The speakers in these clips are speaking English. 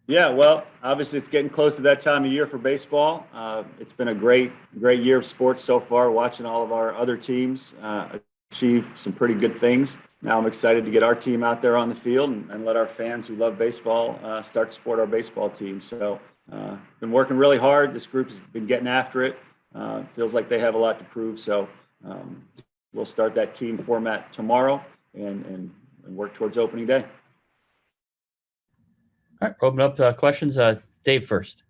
Yeah, well, obviously it's getting close to that time of year for baseball. It's been a great year of sports so far, watching all of our other teams achieve some pretty good things. Now I'm excited to get our team out there on the field and let our fans who love baseball start to support our baseball team. So been working really hard. This group has been getting after it. Feels like they have a lot to prove. So um, we'll start that team format tomorrow and work towards opening day. All right, open up questions. Dave first.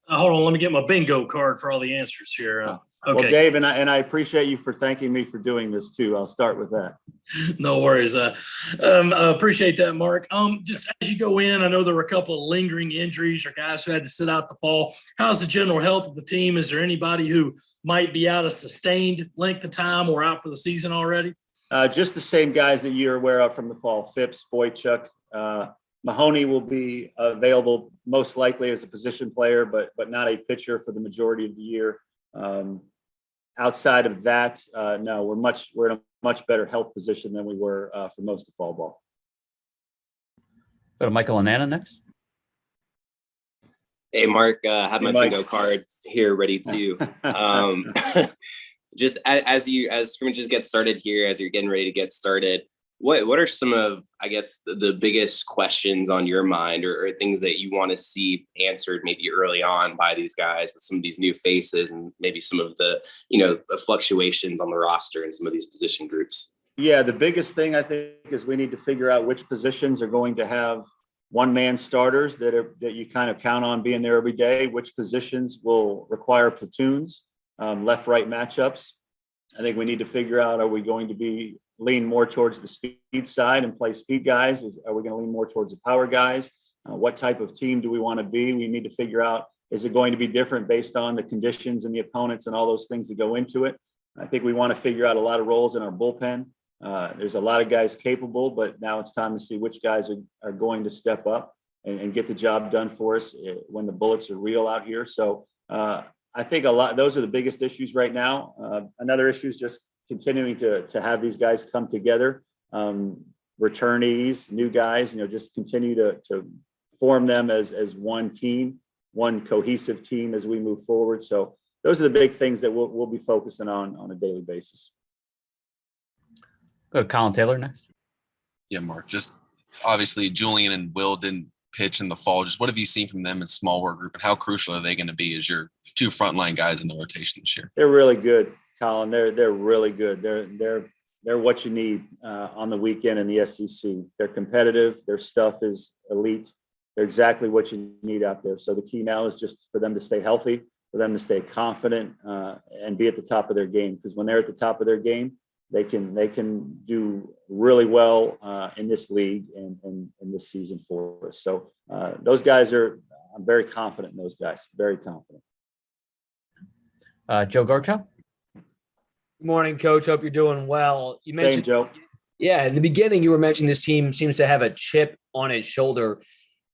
Hold on, let me get my bingo card for all the answers here. Okay. Well, Dave, and I appreciate you for thanking me for doing this too. I'll start with that. No worries. I appreciate that, Mark. Just as you go in, I know there were a couple of lingering injuries or guys who had to sit out the fall. How's the general health of the team? Is there anybody who might be out a sustained length of time or out for the season already? Just the same guys that you're aware of from the fall: Phipps, Boychuk. Mahoney will be available most likely as a position player, but not a pitcher for the majority of the year. Outside of that, no, we're in a much better health position than we were for most of fall ball. Go to Michael and Anna next. Hey, Mark, have my Mike. bingo card here ready too. Just as scrimmages get started here, as you're getting ready to get started, what are some of, I guess, the biggest questions on your mind or things that you want to see answered maybe early on by these guys with some of these new faces and maybe some of the, the fluctuations on the roster and some of these position groups? Yeah, the biggest thing I think is we need to figure out which positions are going to have one-man starters that you kind of count on being there every day, which positions will require platoons, left-right matchups. I think we need to figure out, are we going to lean more towards the speed side and play speed guys? Are we going to lean more towards the power guys? What type of team do we want to be? We need to figure out, is it going to be different based on the conditions and the opponents and all those things that go into it? I think we want to figure out a lot of roles in our bullpen. There's a lot of guys capable, but now it's time to see which guys are going to step up and get the job done for us when the bullets are real out here. So I think those are the biggest issues right now. Another issue is just continuing to have these guys come together, returnees, new guys, just continue to form them as one team, one cohesive team as we move forward. So those are the big things that we'll be focusing on a daily basis. Go to Colin Taylor next. Yeah, Mark, just obviously Julian and Will didn't pitch in the fall. Just what have you seen from them in small work group and how crucial are they going to be as your two frontline guys in the rotation this year? They're really good, Colin. They're really good. They're what you need on the weekend in the SEC. They're competitive. Their stuff is elite. They're exactly what you need out there. So the key now is just for them to stay healthy, for them to stay confident and be at the top of their game. Because when they're at the top of their game, they can do really well in this league and in this season for us. So those guys I'm very confident in those guys. Very confident. Joe Garchow. Good morning, Coach. Hope you're doing well. You mentioned, Joe. Yeah, in the beginning, you were mentioning this team seems to have a chip on its shoulder.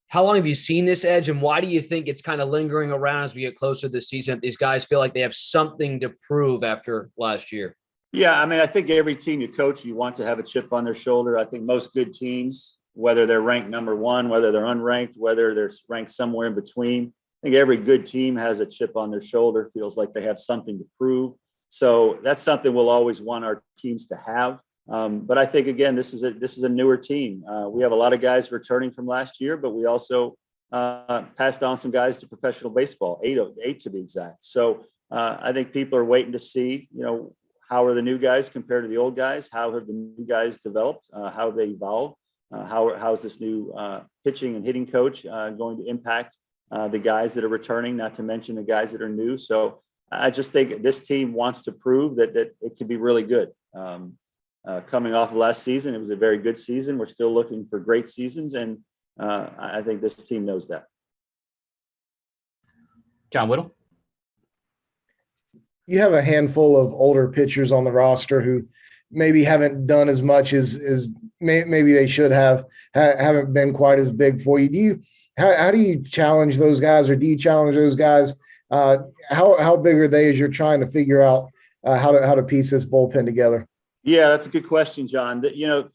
How long have you seen this edge, and why do you think it's kind of lingering around as we get closer to the season? These guys feel like they have something to prove after last year. Yeah, I mean, I think every team you coach, you want to have a chip on their shoulder. I think most good teams, whether they're ranked number one, whether they're unranked, whether they're ranked somewhere in between, I think every good team has a chip on their shoulder, feels like they have something to prove. So that's something we'll always want our teams to have. But I think, again, this is a newer team. We have a lot of guys returning from last year, but we also passed on some guys to professional baseball, eight to be exact. So I think people are waiting to see, how are the new guys compared to the old guys? How have the new guys developed? How have they evolved? How is this new pitching and hitting coach going to impact the guys that are returning, not to mention the guys that are new? So I just think this team wants to prove that it can be really good. Coming off of last season, it was a very good season. We're still looking for great seasons, and I think this team knows that. John Whittle. You have a handful of older pitchers on the roster who maybe haven't done as much as maybe they should have, haven't been quite as big for you. How do you challenge those guys, or do you challenge those guys? How big are they as you're trying to figure out how to piece this bullpen together? Yeah, that's a good question, John.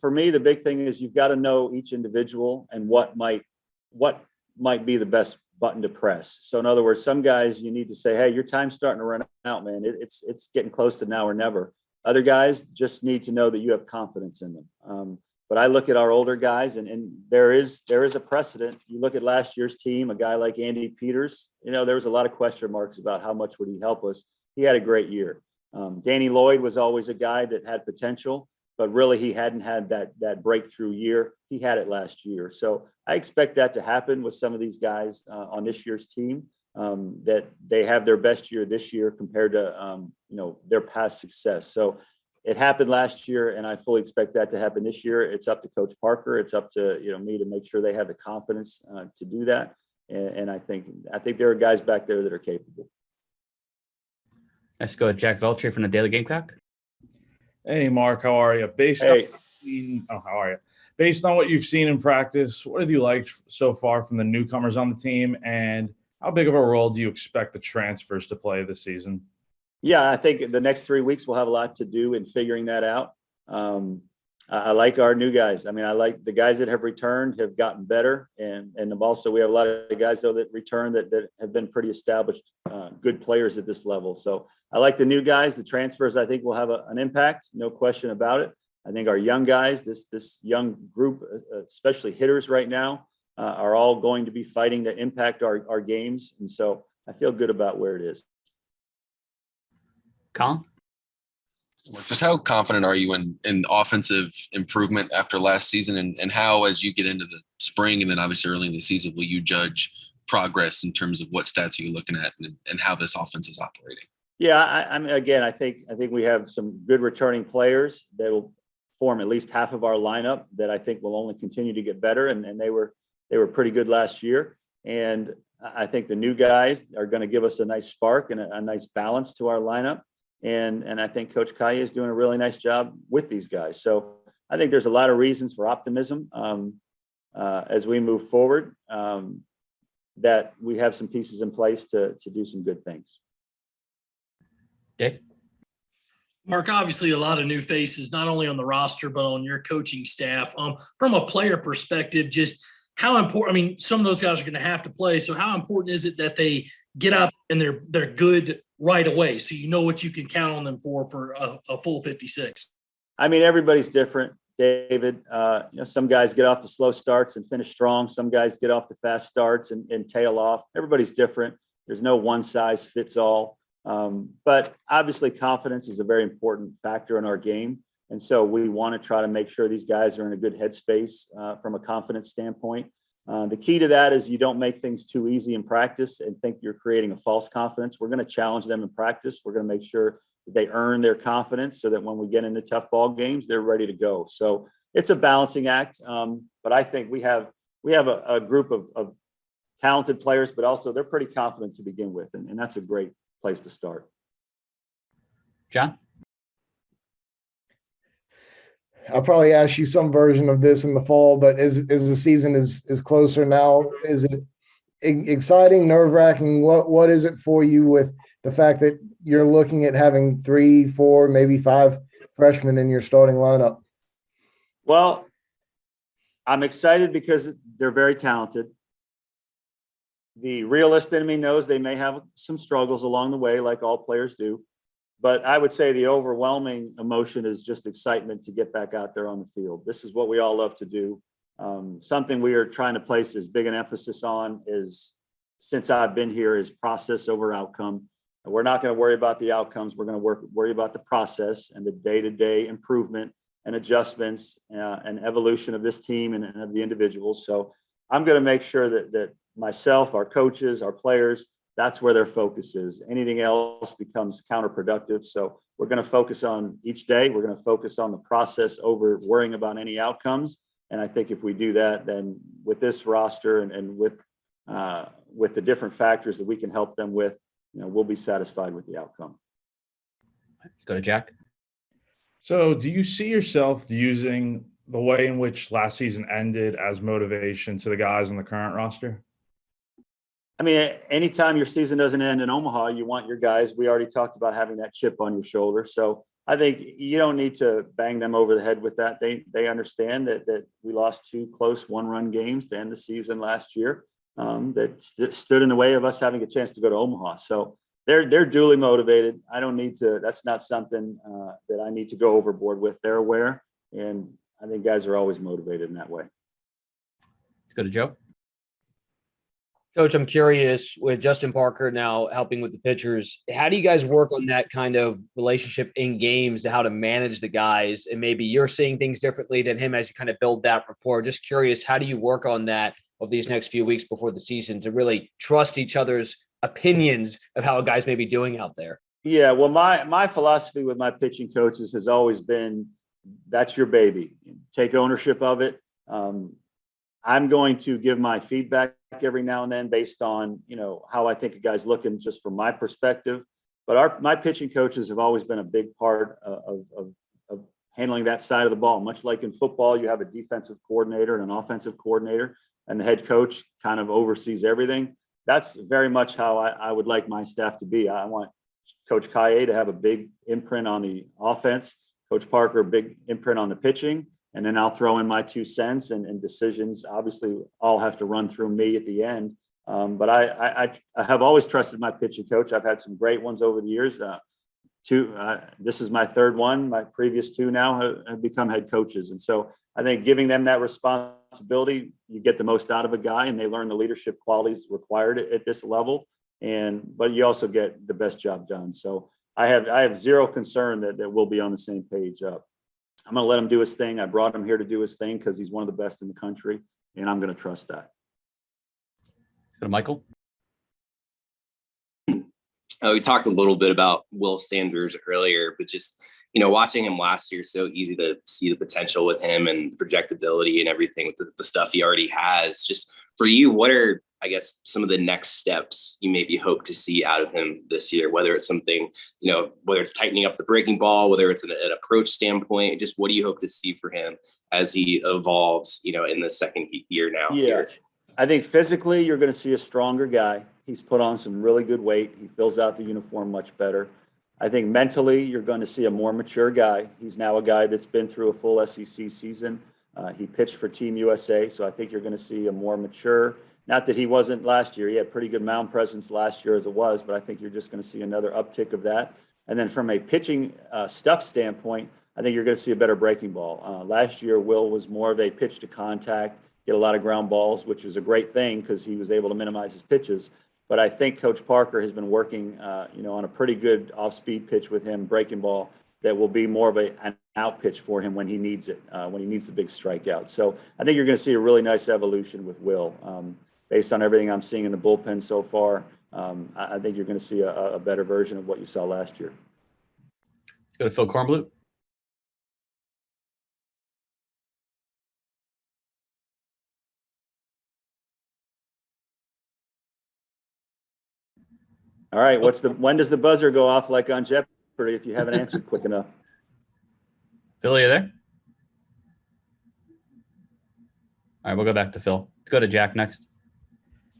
For me, the big thing is you've got to know each individual and what might what might be the best button to press. So in other words, some guys you need to say, hey, your time's starting to run out, man. It's getting close to now or never. Other guys just need to know that you have confidence in them. But I look at our older guys, and there is a precedent. You look at last year's team, a guy like Andy Peters, there was a lot of question marks about how much would he help us. He had a great year. Danny Lloyd was always a guy that had potential, but really he hadn't had that breakthrough year. He had it last year. So I expect that to happen with some of these guys on this year's team, that they have their best year this year compared to, their past success. So it happened last year, and I fully expect that to happen this year. It's up to Coach Parker. It's up to me to make sure they have the confidence to do that. And I think there are guys back there that are capable. Let's go with Jack Veltri from the Daily Gamecock. Hey, Mark, how are you? How are you? Based on what you've seen in practice, what have you liked so far from the newcomers on the team, and how big of a role do you expect the transfers to play this season? Yeah, I think the next 3 weeks we'll have a lot to do in figuring that out. I like our new guys. I mean, I like the guys that have returned have gotten better. And also we have a lot of guys, though, that return that have been pretty established, good players at this level. So I like the new guys. The transfers, I think, will have an impact. No question about it. I think our young guys, this young group, especially hitters right now, are all going to be fighting to impact our games. And so I feel good about where it is. Collin? Just how confident are you in offensive improvement after last season, and how, as you get into the spring and then obviously early in the season, will you judge progress in terms of what stats are you looking at and how this offense is operating? Yeah, I mean, again, I think we have some good returning players that will form at least half of our lineup that I think will only continue to get better, and they were pretty good last year. And I think the new guys are going to give us a nice spark and a nice balance to our lineup. And I think Coach Kaye is doing a really nice job with these guys. So I think there's a lot of reasons for optimism as we move forward, that we have some pieces in place to do some good things. Dave? Mark, obviously a lot of new faces, not only on the roster, but on your coaching staff. From a player perspective, just how important, I mean, some of those guys are going to have to play. So how important is it that they get out and they're good right away, so you know what you can count on them for a full 56? I mean, everybody's different, David. Some guys get off the slow starts and finish strong. Some guys get off the fast starts and tail off. Everybody's different. There's no one size fits all. But obviously confidence is a very important factor in our game. And so we want to try to make sure these guys are in a good headspace from a confidence standpoint. The key to that is you don't make things too easy in practice and think you're creating a false confidence. We're going to challenge them in practice. We're going to make sure that they earn their confidence so that when we get into tough ball games, they're ready to go. So it's a balancing act. But I think we have a group of talented players, but also they're pretty confident to begin with. And that's a great place to start. John? I'll probably ask you some version of this in the fall, but as the season is closer now, is it exciting, nerve-wracking? What is it for you with the fact that you're looking at having 3, 4, maybe 5 freshmen in your starting lineup? Well, I'm excited because they're very talented. The realist in me knows they may have some struggles along the way, like all players do. But I would say the overwhelming emotion is just excitement to get back out there on the field. This is what we all love to do. Something we are trying to place as big an emphasis on is, since I've been here, is process over outcome. We're not going to worry about the outcomes. We're going to worry about the process and the day-to-day improvement and adjustments and evolution of this team and of the individuals. So I'm going to make sure that myself, our coaches, our players, that's where their focus is. Anything else becomes counterproductive. So we're going to focus on each day. We're going to focus on the process over worrying about any outcomes. And I think if we do that, then with this roster and with the different factors that we can help them with, we'll be satisfied with the outcome. Let's go to Jack. So do you see yourself using the way in which last season ended as motivation to the guys on the current roster? I mean, anytime your season doesn't end in Omaha, you want your guys. We already talked about having that chip on your shoulder. So I think you don't need to bang them over the head with that. They understand that we lost 2 close 1-run games to end the season last year that stood in the way of us having a chance to go to Omaha. So they're duly motivated. I don't need to. That's not something that I need to go overboard with. They're aware, and I think guys are always motivated in that way. Let's go to Joe. Coach, I'm curious, with Justin Parker now helping with the pitchers, how do you guys work on that kind of relationship in games, how to manage the guys? And maybe you're seeing things differently than him as you kind of build that rapport. Just curious, how do you work on that over these next few weeks before the season to really trust each other's opinions of how a guy's maybe doing out there? Yeah, well, my philosophy with my pitching coaches has always been, that's your baby. Take ownership of it. I'm going to give my feedback every now and then based on, how I think a guy's looking just from my perspective. But my pitching coaches have always been a big part of handling that side of the ball. Much like in football, you have a defensive coordinator and an offensive coordinator, and the head coach kind of oversees everything. That's very much how I would like my staff to be. I want Coach Kaye to have a big imprint on the offense, Coach Parker, a big imprint on the pitching. And then I'll throw in my 2 cents, and decisions obviously all have to run through me at the end. But I have always trusted my pitching coach. I've had some great ones over the years. This is my 3rd one. My previous 2 now have become head coaches. And so I think giving them that responsibility, you get the most out of a guy, and they learn the leadership qualities required at this level. But you also get the best job done. So I have zero concern that we'll be on the same page. I'm going to let him do his thing. I brought him here to do his thing because he's one of the best in the country, and I'm going to trust that. Let's go to Michael. We talked a little bit about Will Sanders earlier, but just, watching him last year, so easy to see the potential with him and projectability and everything with the stuff he already has. Just for you, what are, I guess, some of the next steps you maybe hope to see out of him this year, whether it's something, whether it's tightening up the breaking ball, whether it's an approach standpoint, just what do you hope to see for him as he evolves, in the 2nd year now? Yeah, I think physically you're going to see a stronger guy. He's put on some really good weight. He fills out the uniform much better. I think mentally you're going to see a more mature guy. He's now a guy that's been through a full SEC season. He pitched for Team USA, so I think you're going to see a more mature. Not that he wasn't last year. He had pretty good mound presence last year as it was, but I think you're just going to see another uptick of that. And then from a pitching stuff standpoint, I think you're going to see a better breaking ball. Last year, Will was more of a pitch to contact, get a lot of ground balls, which was a great thing because he was able to minimize his pitches. But I think Coach Parker has been working, on a pretty good off-speed pitch with him, breaking ball, that will be more of an out pitch for him when he needs it, when he needs the big strikeout. So I think you're going to see a really nice evolution with Will. Based on everything I'm seeing in the bullpen so far, I think you're going to see a better version of what you saw last year. Let's go to Phil Kornblut. All right, when does the buzzer go off like on Jeopardy if you haven't answered quick enough? Phil, are you there? All right, we'll go back to Phil. Let's go to Jack next.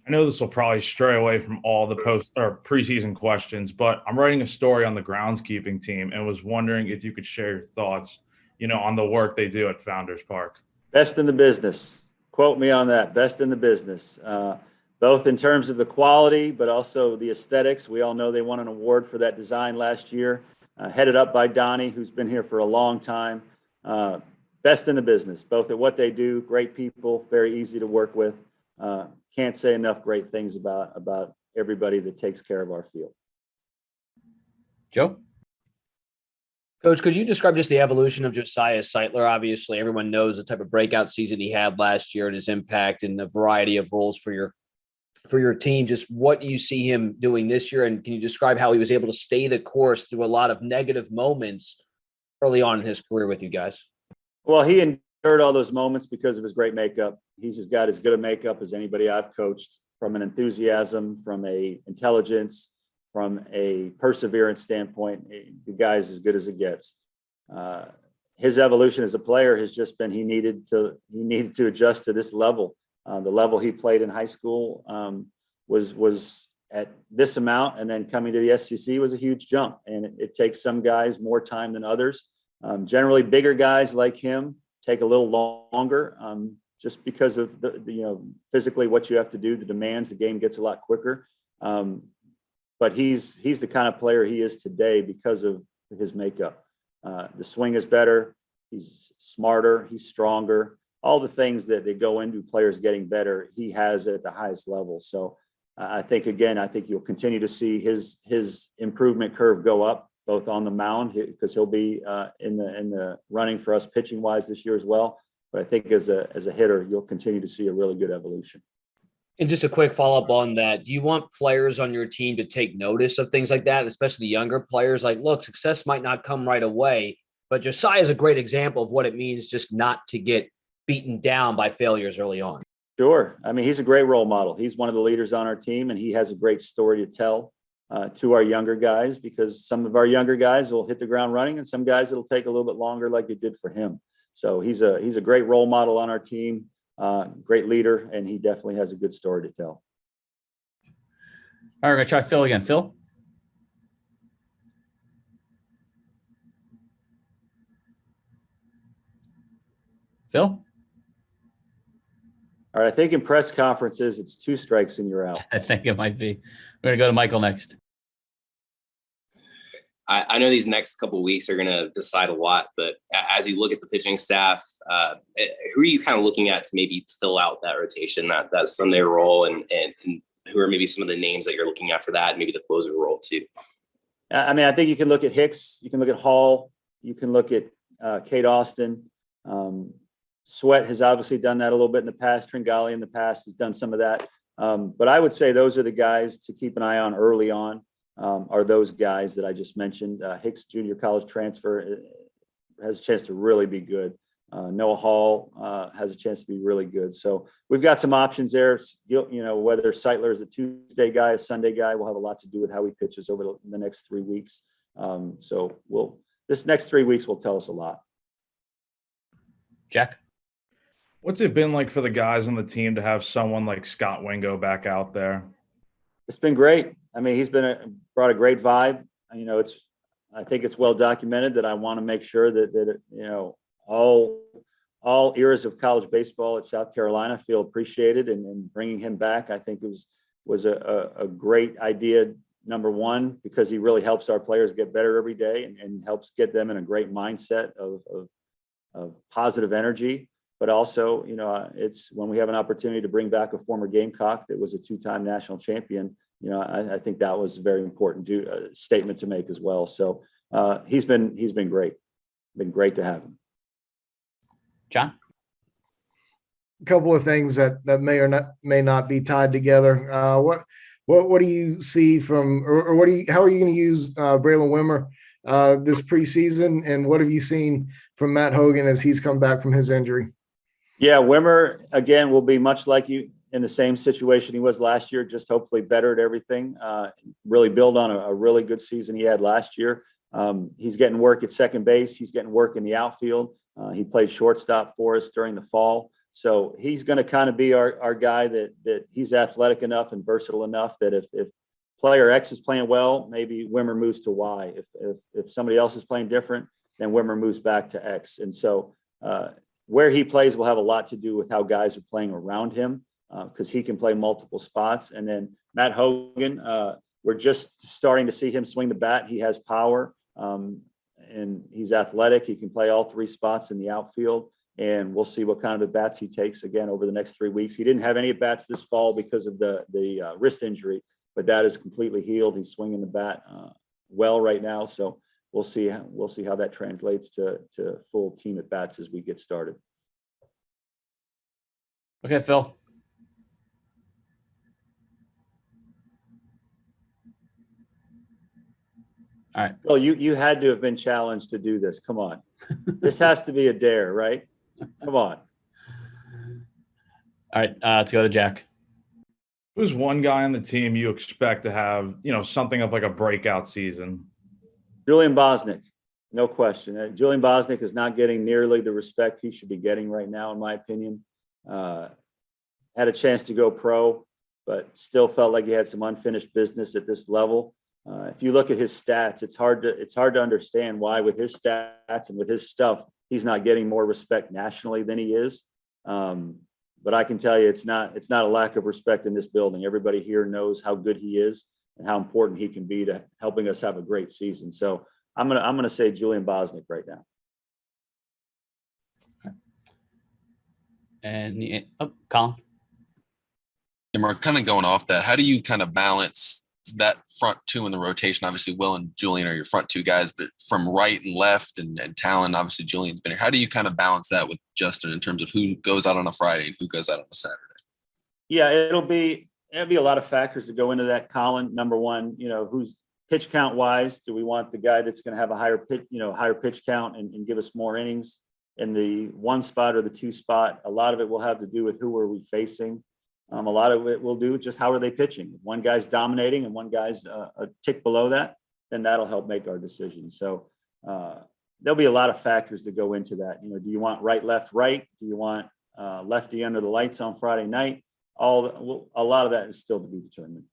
I know this will probably stray away from all the post or preseason questions, but I'm writing a story on the groundskeeping team and was wondering if you could share your thoughts, on the work they do at Founders Park. Best in the business. Quote me on that. Best in the business. Both in terms of the quality, but also the aesthetics. We all know they won an award for that design last year, headed up by Donnie, who's been here for a long time. Best in the business, both at what they do. Great people, very easy to work with. Can't say enough great things about everybody that takes care of our field. Joe? Coach, could you describe just the evolution of Josiah Seiler? Obviously, everyone knows the type of breakout season he had last year and his impact and the variety of roles for your team. Just what do you see him doing this year? And can you describe how he was able to stay the course through a lot of negative moments early on in his career with you guys? Well, he endured all those moments because of his great makeup. He's got as good a makeup as anybody I've coached, from an enthusiasm, from a intelligence, from a perseverance standpoint. The guy's as good as it gets. His evolution as a player has just been he needed to adjust to this level. The level he played in high school was at this amount, and then coming to the SEC was a huge jump. And it takes some guys more time than others. Generally, bigger guys like him take a little longer, just because of physically what you have to do, the demands. The game gets a lot quicker. But he's the kind of player he is today because of his makeup. The swing is better. He's smarter. He's stronger. All the things that they go into players getting better, he has at the highest level. So I think you'll continue to see his improvement curve go up, both on the mound, because he'll be in the running for us pitching wise this year as well. But I think as a hitter, you'll continue to see a really good evolution. And just a quick follow-up on that. Do you want players on your team to take notice of things like that, especially the younger players? Like, look, success might not come right away, but Josiah is a great example of what it means just not to get beaten down by failures early on. Sure. I mean, he's a great role model. He's one of the leaders on our team, and he has a great story to tell to our younger guys, because some of our younger guys will hit the ground running, and some guys it'll take a little bit longer, like it did for him. So he's a great role model on our team, great leader, and he definitely has a good story to tell. All right, we're going to try Phil again. Phil? Phil? All right, I think in press conferences, it's 2 strikes and you're out. I think it might be. We're going to go to Michael next. I know these next couple of weeks are going to decide a lot, but as you look at the pitching staff, who are you kind of looking at to maybe fill out that rotation, that Sunday role, and who are maybe some of the names that you're looking at for that, maybe the closer role too? I mean, I think you can look at Hicks, you can look at Hall, you can look at Kate Austin. Sweat has obviously done that a little bit in the past. Tringali in the past has done some of that. But I would say those are the guys to keep an eye on early on, are those guys that I just mentioned. Hicks, junior college transfer, has a chance to really be good. Noah Hall has a chance to be really good. So we've got some options there. Whether Seiler is a Tuesday guy, a Sunday guy, will have a lot to do with how he pitches over the next 3 weeks. So this next 3 weeks will tell us a lot. Jack? What's it been like for the guys on the team to have someone like Scott Wingo back out there? It's been great. I mean, he's brought a great vibe. I think it's well documented that I want to make sure that all eras of college baseball at South Carolina feel appreciated, and bringing him back, I think was a great idea. Number one, because he really helps our players get better every day and helps get them in a great mindset of positive energy. But also, it's when we have an opportunity to bring back a former Gamecock that was a 2-time national champion. I think that was a very important statement to make as well. So he's been great. Been great to have him. John? A couple of things that may not be tied together. What do you see from, or how are you going to use Braylon Wimmer this preseason, and what have you seen from Matt Hogan as he's come back from his injury? Yeah, Wimmer, again, will be much like you in the same situation he was last year, just hopefully better at everything, really build on a really good season he had last year. He's getting work at second base. He's getting work in the outfield. He played shortstop for us during the fall. So he's going to kind of be our guy that he's athletic enough and versatile enough that if player X is playing well, maybe Wimmer moves to Y. If somebody else is playing different, then Wimmer moves back to X. And so where he plays will have a lot to do with how guys are playing around him, because he can play multiple spots. And then Matt Hogan, we're just starting to see him swing the bat. He has power, and he's athletic. He can play all 3 spots in the outfield, and we'll see what kind of at-bats he takes again over the next 3 weeks. He didn't have any at-bats this fall because of the wrist injury, but that is completely healed. He's swinging the bat well right now. So we'll see how that translates to full team at bats as we get started. Okay, Phil. All right. Well, you had to have been challenged to do this. Come on. This has to be a dare, right? Come on. All right, let's go to Jack. Who's one guy on the team you expect to have, something of like a breakout season? Julian Boznick, no question. Julian Boznick is not getting nearly the respect he should be getting right now, in my opinion. Had a chance to go pro. but still felt like he had some unfinished business at this level. If you look at his stats, it's hard to understand why with his stats and with his stuff, he's not getting more respect nationally than he is. But I can tell you, it's not a lack of respect in this building. Everybody here knows how good he is and how important he can be to helping us have a great season. So I'm gonna say Julian Boznick right now. And Colin. And we're kind of going off that. How do you kind of balance that front two in the rotation? Obviously, Will and Julian are your front two guys, but from right and left and talent, obviously Julian's been here. How do you kind of balance that with Justin in terms of who goes out on a Friday and who goes out on a Saturday? Yeah, it'll be a lot of factors that go into that, Colin. Number one, who's pitch count wise, do we want the guy that's going to have a higher pitch count and give us more innings in the one spot or the two spot? A lot of it will have to do with who are we facing. A lot of it will do just how are they pitching. If one guy's dominating and one guy's a tick below that, then that'll help make our decision. So there'll be a lot of factors that go into that. Do you want right, left, right? Do you want lefty under the lights on Friday night? A lot of that is still to be determined.